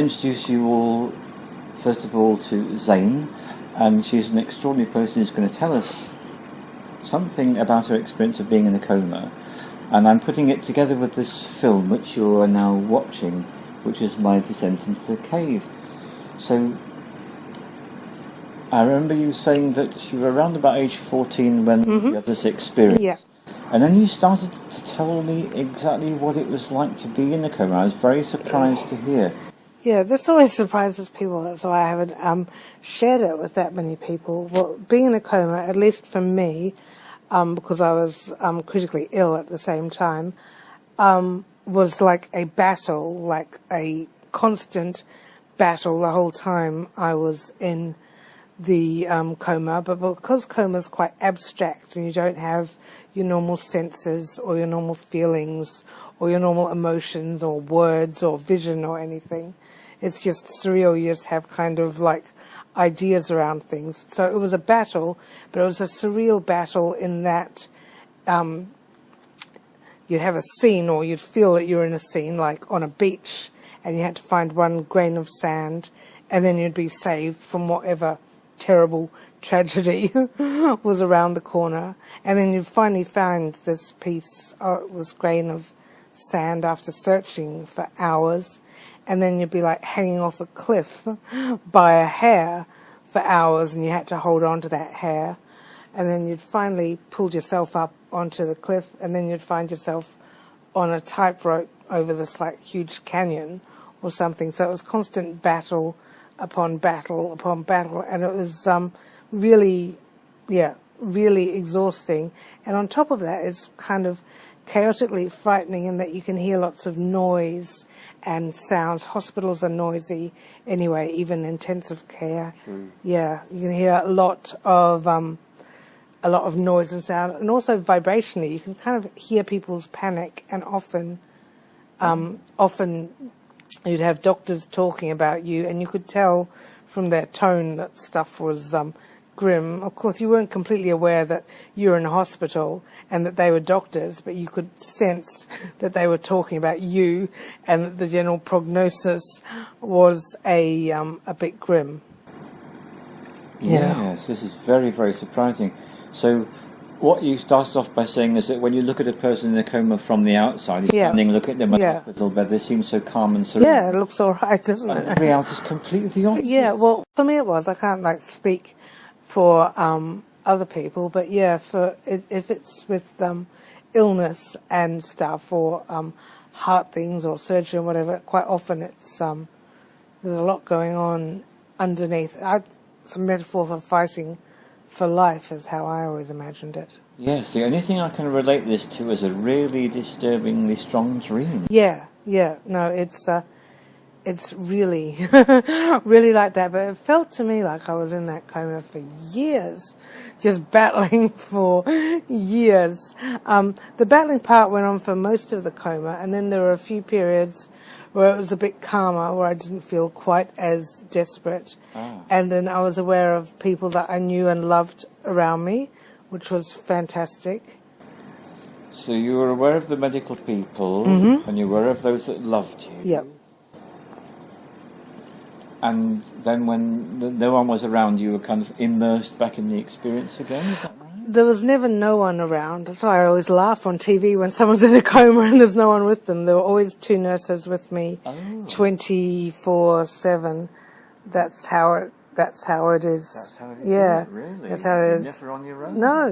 introduce you all, first of all, to Zane, and she's an extraordinary person who's going to tell us something about her experience of being in a coma. And I'm putting it together with this film, which you are now watching, which is my descent into the cave. So, I remember you saying that you were around about age 14 when you had this experience. Yeah. And then you started to tell me exactly what it was like to be in a coma. I was very surprised to hear. Yeah, this always surprises people. That's why I haven't shared it with that many people. Well, being in a coma, at least for me, because I was critically ill at the same time, was like a battle, like a constant battle the whole time I was in the coma. But because coma is quite abstract and you don't have your normal senses or your normal feelings or your normal emotions or words or vision or anything, it's just surreal. You just have kind of like ideas around things. So it was a battle, but it was a surreal battle in that you'd have a scene, or you'd feel that you're in a scene, like on a beach, and you had to find one grain of sand, and then you'd be saved from whatever terrible tragedy was around the corner. And then you'd finally find this piece, this grain of sand after searching for hours, and then you'd be like hanging off a cliff by a hair for hours, and you had to hold on to that hair, and then you'd finally pulled yourself up onto the cliff, and then you'd find yourself on a tightrope over this like huge canyon or something. So it was constant battle upon battle upon battle, and it was really exhausting. And on top of that, it's kind of chaotically frightening in that you can hear lots of noise and sounds. Hospitals are noisy anyway, even intensive care. Yeah, you can hear a lot of noise and sound, and also vibrationally. You can kind of hear people's panic, and often you'd have doctors talking about you, and you could tell from their tone that stuff was grim. Of course, you weren't completely aware that you were in a hospital and that they were doctors, but you could sense that they were talking about you, and that the general prognosis was a bit grim. Yes, this is very, very surprising. So, what you started off by saying is that when you look at a person in a coma from the outside, look at them in a hospital bed, they seem so calm and serene. Yeah, it looks all right, doesn't it? The reality is completely the opposite. Yeah, well, for me it was. I can't speak for other people, but yeah, if it's with illness and stuff, or heart things or surgery or whatever, quite often it's there's a lot going on underneath. It's a metaphor for fighting for life, is how I always imagined it. Yes, the only thing I can relate this to is a really disturbingly strong dream. Yeah, no, it's really, really like that. But it felt to me like I was in that coma for years, just battling for years. The battling part went on for most of the coma, and then there were a few periods where it was a bit calmer, where I didn't feel quite as desperate. And then I was aware of people that I knew and loved around me, which was fantastic. So you were aware of the medical people, and you were aware of those that loved you. Yep. And then when no one was around, you were kind of immersed back in the experience again, is that right? There was never no one around. That's why I always laugh on TV when someone's in a coma and there's no one with them. There were always two nurses with me, 24/7. That's how it is. That's how it is. Yeah, really? That's how it is. You're never on your own. No,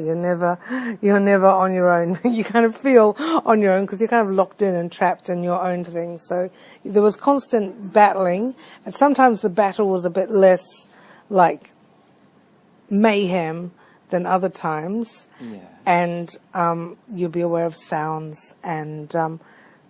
you're never on your own. You kind of feel on your own because you're kind of locked in and trapped in your own thing. So there was constant battling, and sometimes the battle was a bit less like mayhem than other times. Yeah. And you'll be aware of sounds and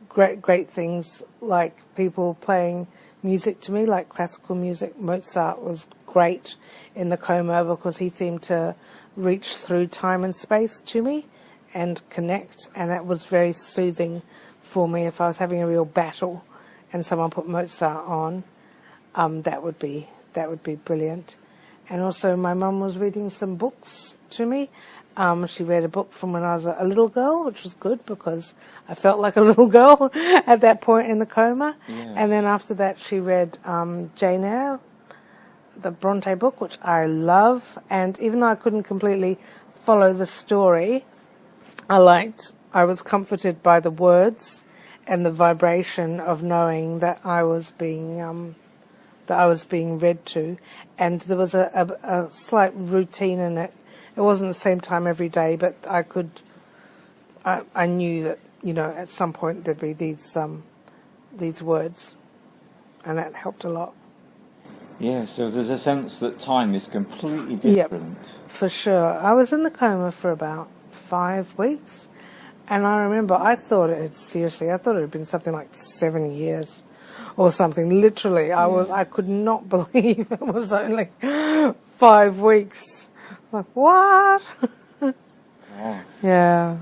great things, like people playing music to me, like classical music. Mozart was great in the coma because he seemed to reach through time and space to me and connect, and that was very soothing for me. If I was having a real battle and someone put Mozart on, that would be brilliant. And also my mum was reading some books to me, She read a book from when I was a little girl, which was good because I felt like a little girl at that point in the coma. Yeah. And then after that, she read Jane Eyre, the Bronte book, which I love. And even though I couldn't completely follow the story, I was comforted by the words and the vibration of knowing that I was being read to, and there was a slight routine in it. It wasn't the same time every day, but I knew that, at some point there'd be these words, and that helped a lot. Yeah, so there's a sense that time is completely different. Yep, for sure. I was in the coma for about 5 weeks, and I remember I thought it had been something like 7 years or something. Literally, I could not believe it was only 5 weeks. Like, what? Oh. Yeah.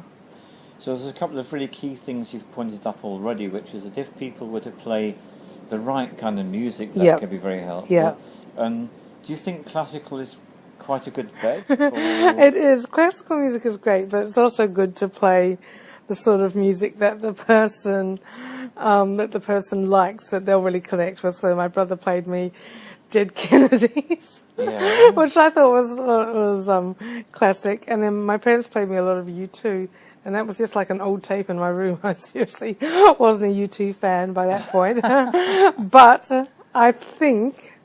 So there's a couple of really key things you've pointed up already, which is that if people were to play the right kind of music, that could be very helpful. Yeah. And do you think classical is quite a good bet? It is. Classical music is great, but it's also good to play the sort of music that the person likes, that they'll really connect with. So my brother played me Dead Kennedys, which I thought was classic. And then my parents played me a lot of U2, and that was just like an old tape in my room. I seriously wasn't a U2 fan by that point. But I think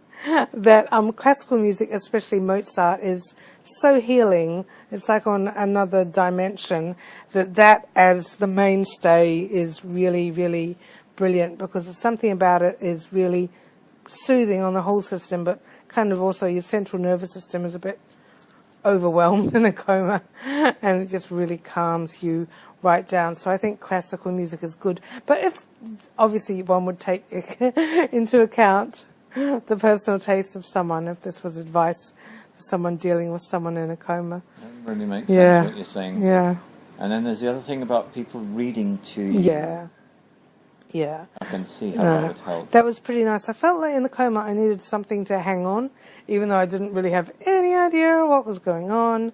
that classical music, especially Mozart, is so healing. It's like on another dimension, that as the mainstay is really, really brilliant, because something about it is really soothing on the whole system, but kind of also your central nervous system is a bit overwhelmed in a coma, and it just really calms you right down. So I think classical music is good. But if obviously one would take into account the personal taste of someone, if this was advice for someone dealing with someone in a coma. That really makes sense what you're saying. Yeah. And then there's the other thing about people reading to you. Yeah. Yeah. I can see how that would help. That was pretty nice. I felt like in the coma I needed something to hang on, even though I didn't really have any idea what was going on.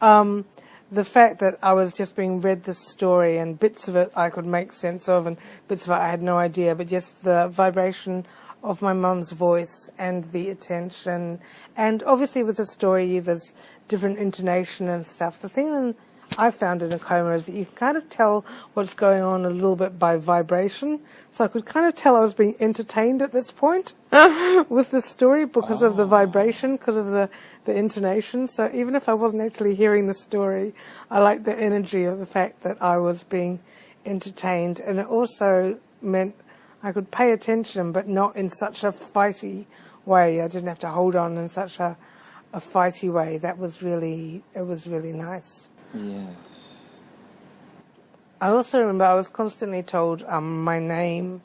The fact that I was just being read this story, and bits of it I could make sense of, and bits of it I had no idea, but just the vibration of my mum's voice and the attention. And obviously with the story there's different intonation and stuff. The thing I found in a coma is that you can kind of tell what's going on a little bit by vibration. So I could kind of tell I was being entertained at this point with the story because of the vibration, because of the intonation. So even if I wasn't actually hearing the story, I liked the energy of the fact that I was being entertained. And it also meant I could pay attention, but not in such a fighty way. I didn't have to hold on in such a fighty way. It was really nice. Yes. I also remember I was constantly told my name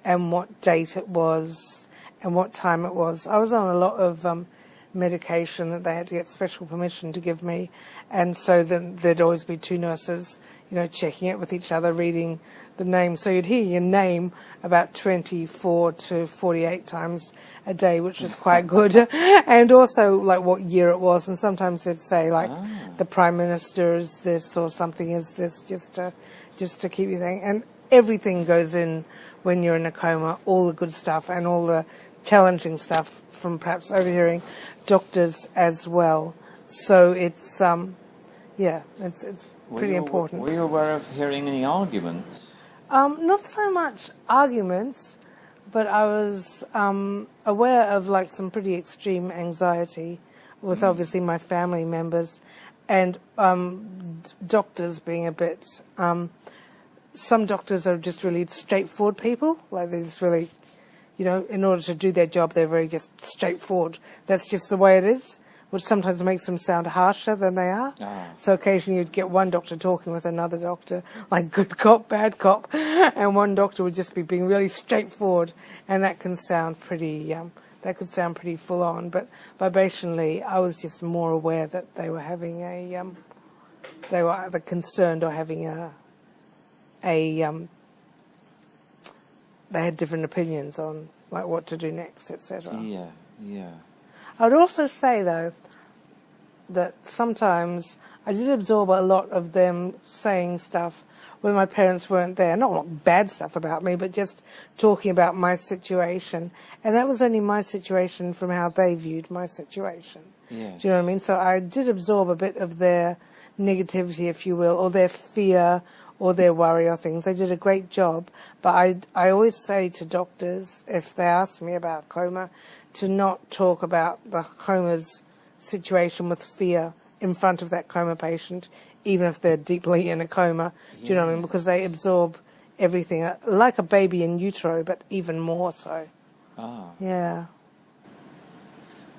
and what date it was and what time it was. I was on a lot of medication that they had to get special permission to give me, and so then there'd always be two nurses, checking it with each other, reading the name. So you'd hear your name about 24 to 48 times a day, which was quite good. And also like what year it was, and sometimes they'd say like the Prime Minister is this or something is this, just to keep you thinking. And everything goes in when you're in a coma, all the good stuff and all the challenging stuff from perhaps overhearing doctors as well. So it's it's pretty important. Were you aware of hearing any arguments? Not so much arguments, but I was aware of like some pretty extreme anxiety with obviously my family members, and doctors being a bit. Some doctors are just really straightforward people, like they're just really, in order to do their job, they're very just straightforward. That's just the way it is, which sometimes makes them sound harsher than they are. So occasionally you'd get one doctor talking with another doctor, like good cop, bad cop, and one doctor would just be being really straightforward, and that can sound pretty full on. But vibrationally, I was just more aware that they were having they were either concerned or having they had different opinions on like what to do next, etc. Yeah. I would also say, though, that sometimes I did absorb a lot of them saying stuff when my parents weren't there. Not bad stuff about me, but just talking about my situation. And that was only my situation from how they viewed my situation. Yes. Do you know what I mean? So I did absorb a bit of their negativity, if you will, or their fear or their worry or things. They did a great job. But I always say to doctors, if they ask me about coma, to not talk about the coma's situation with fear in front of that coma patient, even if they're deeply in a coma. Do you know what I mean? Because they absorb everything, like a baby in utero, but even more so. Ah. Yeah.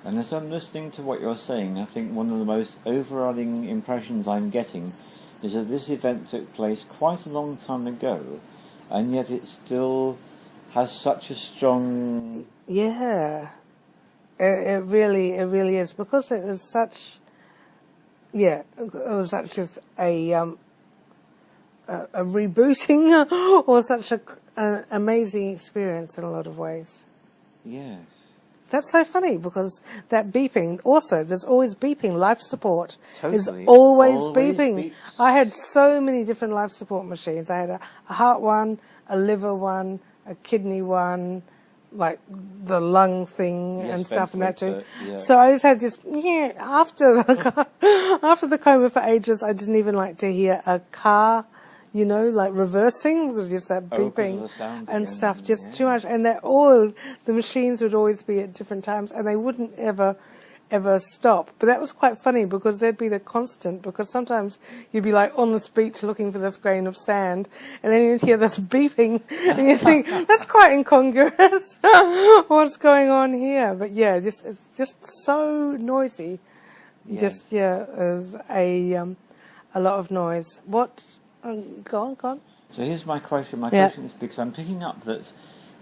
And as I'm listening to what you're saying, I think one of the most overriding impressions I'm getting is that this event took place quite a long time ago, and yet it still has such a strong... Yeah. It really is, because it was such... Yeah, it was such just a rebooting or such an amazing experience in a lot of ways. Yes. That's so funny, because that beeping, also, there's always beeping. Life support is Totally. always Always beeping. beeps. I had so many different life support machines. I had a heart one, a liver one, a kidney one, like the lung thing and stuff and that too. Yeah. So I just had after the coma for ages, I didn't even like to hear a car, you know, like reversing, because just that 'cause of beeping the sound and again, stuff, just yeah. too much. And the machines would always be at different times, and they wouldn't ever stop. But that was quite funny, because there'd be the constant, because sometimes you'd be like on this beach looking for this grain of sand, and then you'd hear this beeping, and you think, that's quite incongruous. What's going on here? But yeah, it's just so noisy. Yes. Just, there's a lot of noise. What? Go on. So here's my question. My Yeah. question is, because I'm picking up that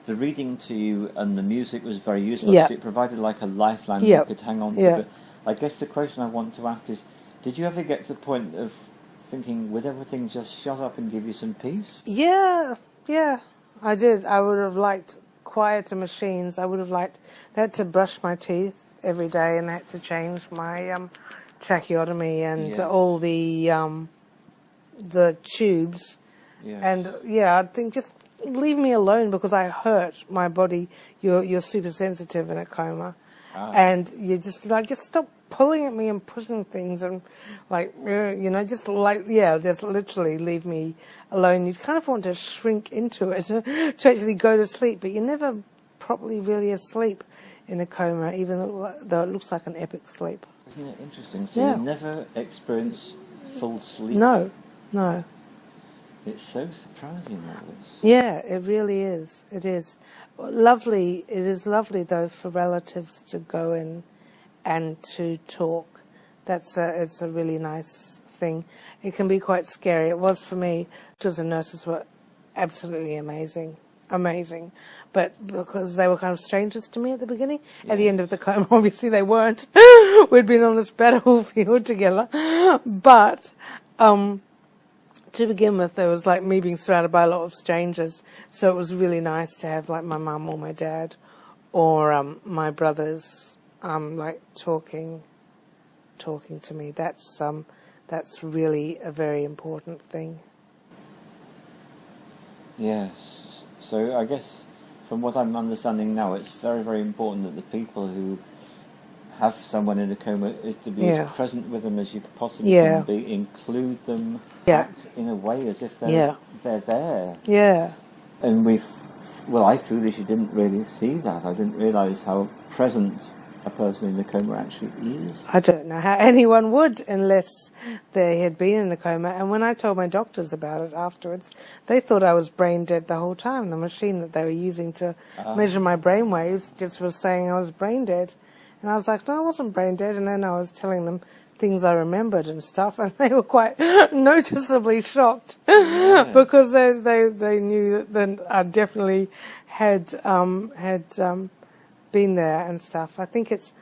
the reading to you and the music was very useful. Yeah. So it provided like a lifeline Yeah. you could hang on to. Yeah. But I guess the question I want to ask is, did you ever get to the point of thinking, would everything just shut up and give you some peace? Yeah, I did. I would have liked quieter machines. I would have liked had to brush my teeth every day, and had to change my tracheotomy and Yes. all the tubes. Yes. And yeah, I think just leave me alone, because I hurt my body. You're super sensitive in a coma, and you just stop pulling at me and pushing things, and just literally leave me alone. You kind of want to shrink into it to actually go to sleep, but you're never properly really asleep in a coma, even though it looks like an epic sleep. Isn't it interesting? So Yeah. you never experience full sleep? No. It's so surprising, all this. Yeah, it really is. It is lovely. It is lovely, though, for relatives to go in and to talk. It's a really nice thing. It can be quite scary. It was for me, because the nurses were absolutely amazing. But because they were kind of strangers to me at the beginning, at the end of the coma, obviously they weren't. We'd been on this battlefield together. But to begin with, there was like me being surrounded by a lot of strangers, so it was really nice to have like my mum or my dad or my brothers like talking to me. That's really a very important thing. Yes. So I guess from what I'm understanding now, it's very, very important that the people who have someone in a coma is to be as present with them as you could possibly can be, include them, act in a way as if they're there. Yeah. And I foolishly didn't really see that. I didn't realise how present a person in a coma actually is. I don't know how anyone would unless they had been in a coma. And when I told my doctors about it afterwards, they thought I was brain dead the whole time. The machine that they were using to measure my brain waves just was saying I was brain dead. And I was like, no, I wasn't brain dead. And then I was telling them things I remembered and stuff, and they were quite noticeably shocked because they knew that I definitely had been there and stuff. I think it's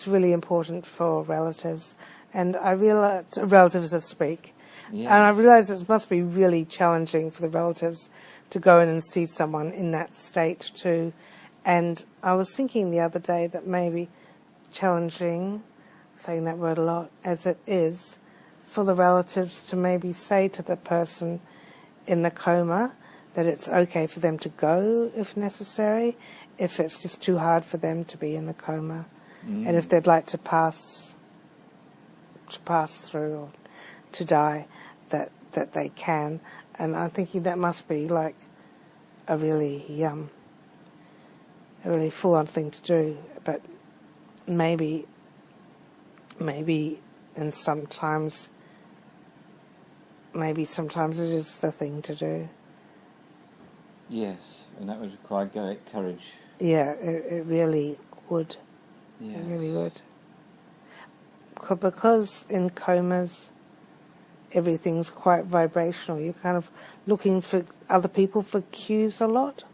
really important for relatives, and I realize relatives that speak, and I realize it must be really challenging for the relatives to go in and see someone in that state too. And I was thinking the other day that maybe challenging, saying that word a lot, as it is, for the relatives to maybe say to the person in the coma that it's okay for them to go if necessary, if it's just too hard for them to be in the coma, and if they'd like to pass through or to die, that they can. And I'm thinking that must be like a really full-on thing to do, but maybe and sometimes it is the thing to do. Yes, and that would require courage. Yeah, it really would. Yes. It really would. Because in comas, everything's quite vibrational. You're kind of looking for other people for cues a lot.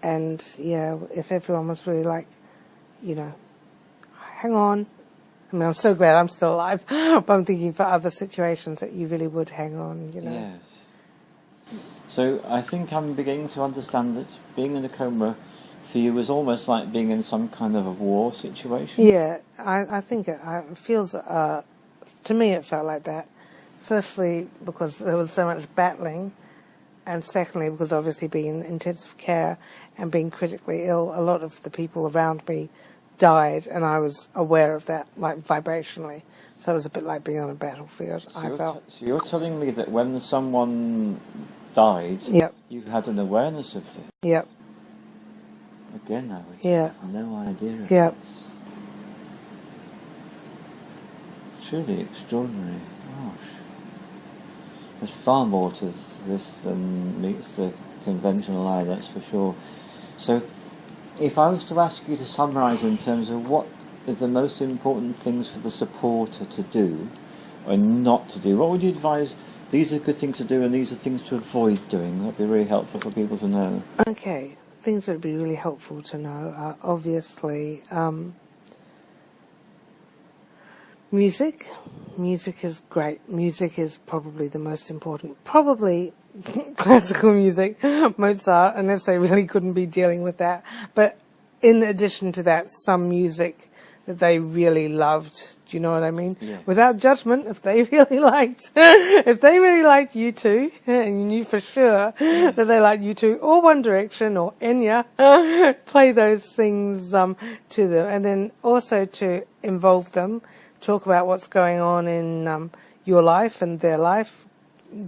And, yeah, if everyone was really like, hang on. I mean, I'm so glad I'm still alive, but I'm thinking for other situations that you really would hang on, Yes. So I think I'm beginning to understand that being in a coma for you was almost like being in some kind of a war situation. Yeah, I think it feels, to me it felt like that. Firstly, because there was so much battling, and secondly, because obviously being in intensive care and being critically ill, a lot of the people around me died, and I was aware of that, like vibrationally. So it was a bit like being on a battlefield, I felt. So you're telling me that when someone died, Yep. you had an awareness of this? Yep. Again, I would Yeah. have no idea of Yep. this. Truly extraordinary. Gosh. There's far more to this than meets the conventional eye, that's for sure. So, if I was to ask you to summarise in terms of what is the most important things for the supporter to do or not to do, what would you advise? These are good things to do and these are things to avoid doing. That would be really helpful for people to know. Okay, things that would be really helpful to know are obviously music. Music is great. Music is probably the most important. Probably classical music, Mozart, unless they really couldn't be dealing with that. But in addition to that, some music that they really loved. Do you know what I mean? Yeah. Without judgment, if they really liked U2, and you knew for sure that they liked U2 or One Direction or Enya, play those things to them, and then also to involve them, talk about what's going on in your life and their life,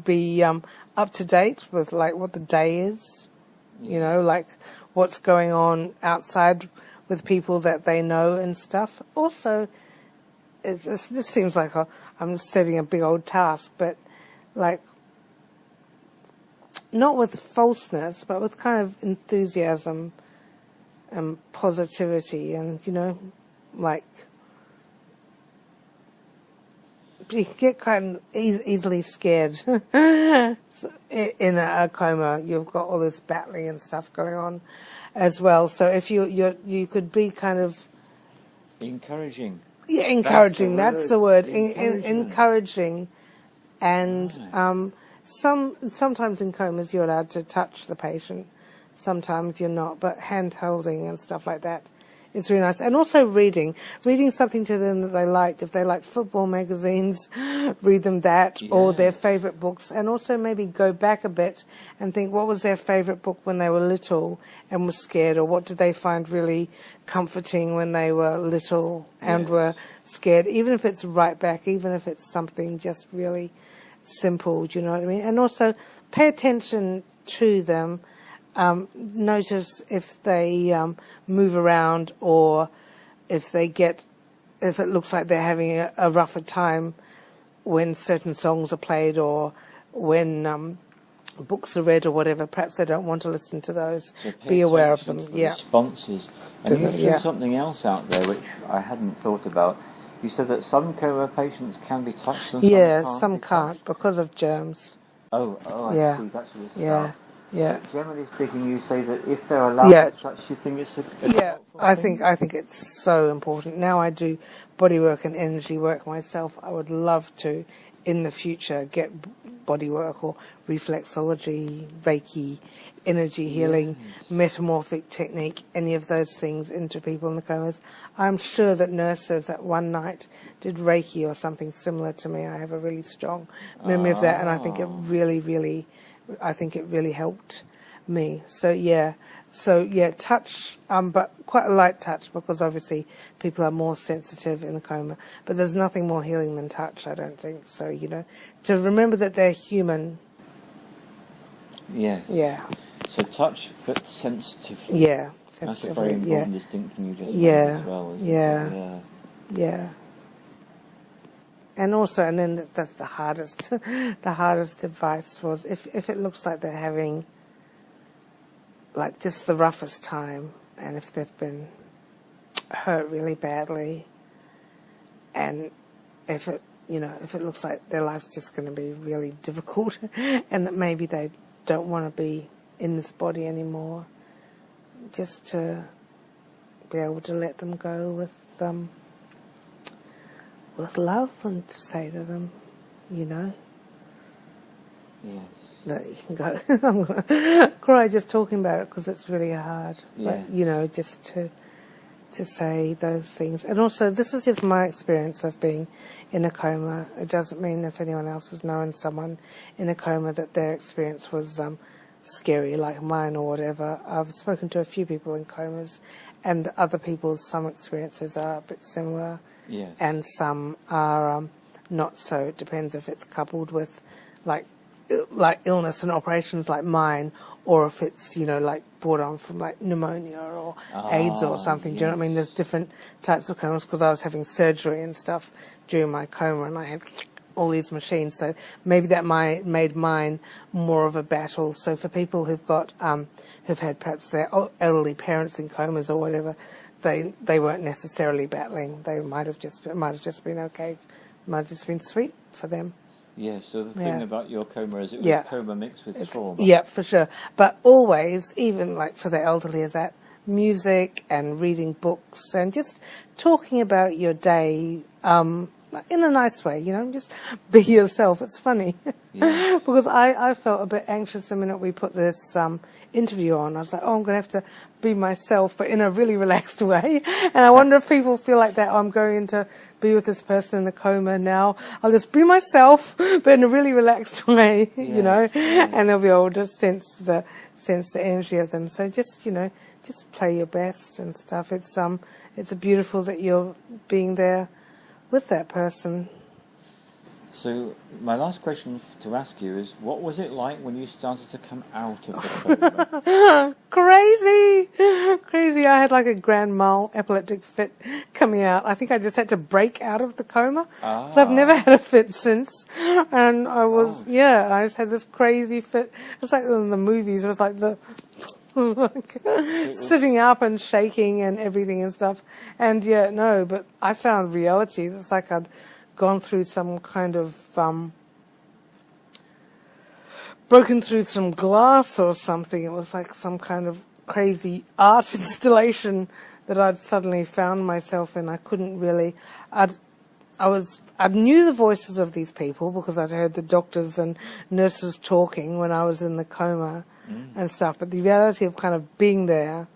be up to date with like what the day is, like what's going on outside with people that they know and stuff. Also, it just seems like I'm setting a big old task, but like not with falseness, but with kind of enthusiasm and positivity, and like you get kind of easily scared. In a coma, you've got all this battling and stuff going on as well. So if you could be kind of encouraging. Yeah, encouraging. That's the word. Encouraging, and sometimes in comas you're allowed to touch the patient. Sometimes you're not, but hand holding and stuff like that. It's really nice. And also reading something to them that they liked. If they liked football magazines, read them that, or their favourite books. And also maybe go back a bit and think what was their favourite book when they were little and were scared, or what did they find really comforting when they were little and were scared, even if it's right back, even if it's something just really simple, do you know what I mean? And also pay attention to them. Notice if they move around, or if it looks like they're having a rougher time when certain songs are played, or when books are read or whatever. Perhaps they don't want to listen to those. So be aware of them. Responses. And you threw something else out there which I hadn't thought about. You said that some coma patients can be touched and some can't because of germs. I see. That's what it's about. Yeah. But generally speaking, you say that if they're allowed to touch, you think it's I think it's so important. Now I do bodywork and energy work myself. I would love to, in the future, get bodywork or reflexology, Reiki, energy healing, metamorphic technique, any of those things into people in the comas. I'm sure that nurses at one night did Reiki or something similar to me. I have a really strong memory of that, and I think it really helped me. So yeah, touch, but quite a light touch, because obviously people are more sensitive in the coma. But there's nothing more healing than touch, I don't think. So, to remember that they're human. Yeah. Yeah. So touch, but sensitively. Yeah, sensitively. That's a very important distinction you just made as well, isn't it? Yeah. And also, and then that's the hardest, the hardest advice was if it looks like they're having like just the roughest time, and if they've been hurt really badly, and if it looks like their life's just going to be really difficult, and that maybe they don't want to be in this body anymore, just to be able to let them go with love, and to say to them, Yes. that you can go. I'm going to cry just talking about it, because it's really hard. Yeah. But, just to say those things. And also, this is just my experience of being in a coma. It doesn't mean if anyone else has known someone in a coma that their experience was scary like mine or whatever. I've spoken to a few people in comas, and other people's, some experiences are a bit similar. Yeah. And some are not so. It depends if it's coupled with like illness and operations like mine, or if it's like brought on from like pneumonia or AIDS or something. Do you know what I mean? There's different types of comas, because I was having surgery and stuff during my coma, and I had all these machines. So maybe that made mine more of a battle. So for people who've got who've had perhaps their elderly parents in comas or whatever, they weren't necessarily battling. They might have just been okay. Might have just been sweet for them. Yeah, so the thing about your coma is it was coma mixed with trauma. Yeah, for sure. But always, even like for the elderly, is that music and reading books and just talking about your day in a nice way, just be yourself. It's funny. Yeah. Because I felt a bit anxious the minute we put this interview on. I was like, I'm going to have to be myself, but in a really relaxed way. And I wonder if people feel like that. I'm going to be with this person in a coma now. I'll just be myself, but in a really relaxed way, Yes. and they'll be able to sense the energy of them. So just play your best and stuff. It's beautiful that you're being there with that person. So my last question to ask you is, what was it like when you started to come out of the coma? Crazy. I had like a grand mal epileptic fit coming out. I think I just had to break out of the coma. So I've never had a fit since. And I was, I just had this crazy fit. It's like in the movies. It was like sitting up and shaking and everything and stuff. And but I found reality. It's like I'd gone through some kind of broken through some glass or something. It was like some kind of crazy art installation that I'd suddenly found myself in. I couldn't really. I knew the voices of these people because I'd heard the doctors and nurses talking when I was in the coma and stuff. But the reality of kind of being there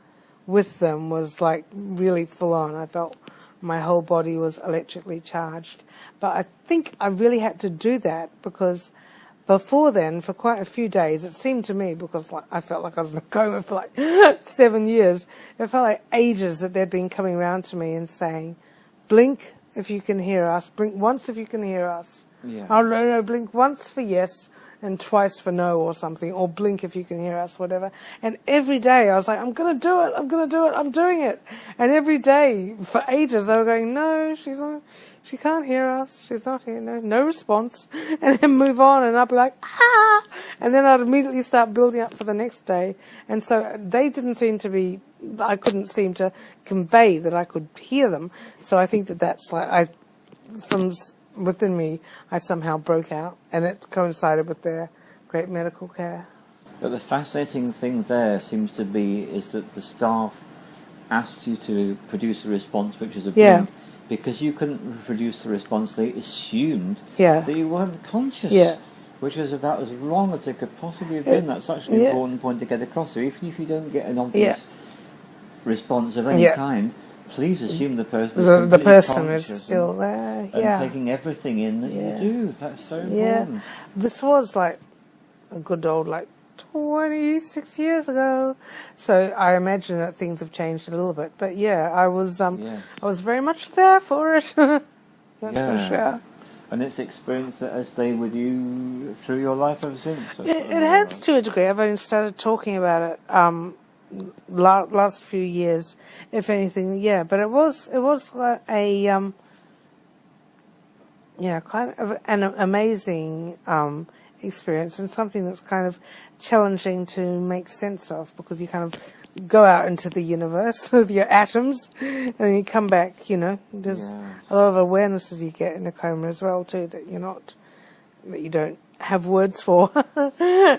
with them was like really full on. I felt my whole body was electrically charged. But I think I really had to do that because before then, for quite a few days, it seemed to me, because I felt like I was in a coma for like 7 years, it felt like ages that they'd been coming around to me and saying, blink if you can hear us, blink once if you can hear us. Yeah. Oh, no, blink once for yes and twice for no or something, or blink if you can hear us, whatever. And every day I was like, I'm going to do it, I'm doing it. And every day for ages they were going, no, she can't hear us, she's not here, no response. And then move on, and I'd be like, ah! And then I'd immediately start building up for the next day. And so they didn't seem to be, I couldn't seem to convey that I could hear them. So I think that's like, from within me, I somehow broke out, and it coincided with their great medical care. But the fascinating thing there seems to be is that the staff asked you to produce a response which is a blink. Because you couldn't produce the response, they assumed that you weren't conscious. Yeah. which is about as long as it could possibly have been. That's such an important point to get across. So even if you don't get an obvious response of any kind, please assume the person is the person is conscious still there. and taking everything in that you do. That's so important. This was like a good old 26 years ago, so I imagine that things have changed a little bit. But I was very much there for it. That's for sure. And it's experience that has stayed with you through your life ever since. It has to a degree. I've only started talking about it last few years, if anything. But it was like a kind of an amazing experience, and something that's kind of challenging to make sense of, because you kind of go out into the universe with your atoms and then you come back, there's a lot of awarenesses you get in a coma as well too, that you don't have words for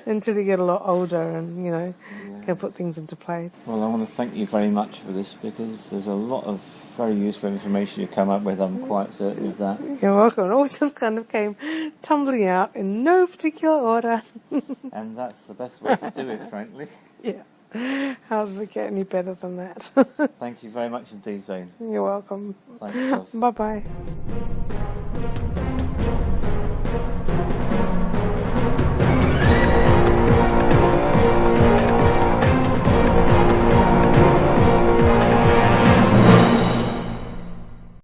until you get a lot older and can put things into place. Well, I want to thank you very much for this, because there's a lot of very useful information you come up with. I'm quite certain of that. You're welcome. It all just kind of came tumbling out in no particular order. And that's the best way to do it, frankly. How does it get any better than that? Thank you very much indeed, Zane. You're welcome. Thanks, love. Bye-bye.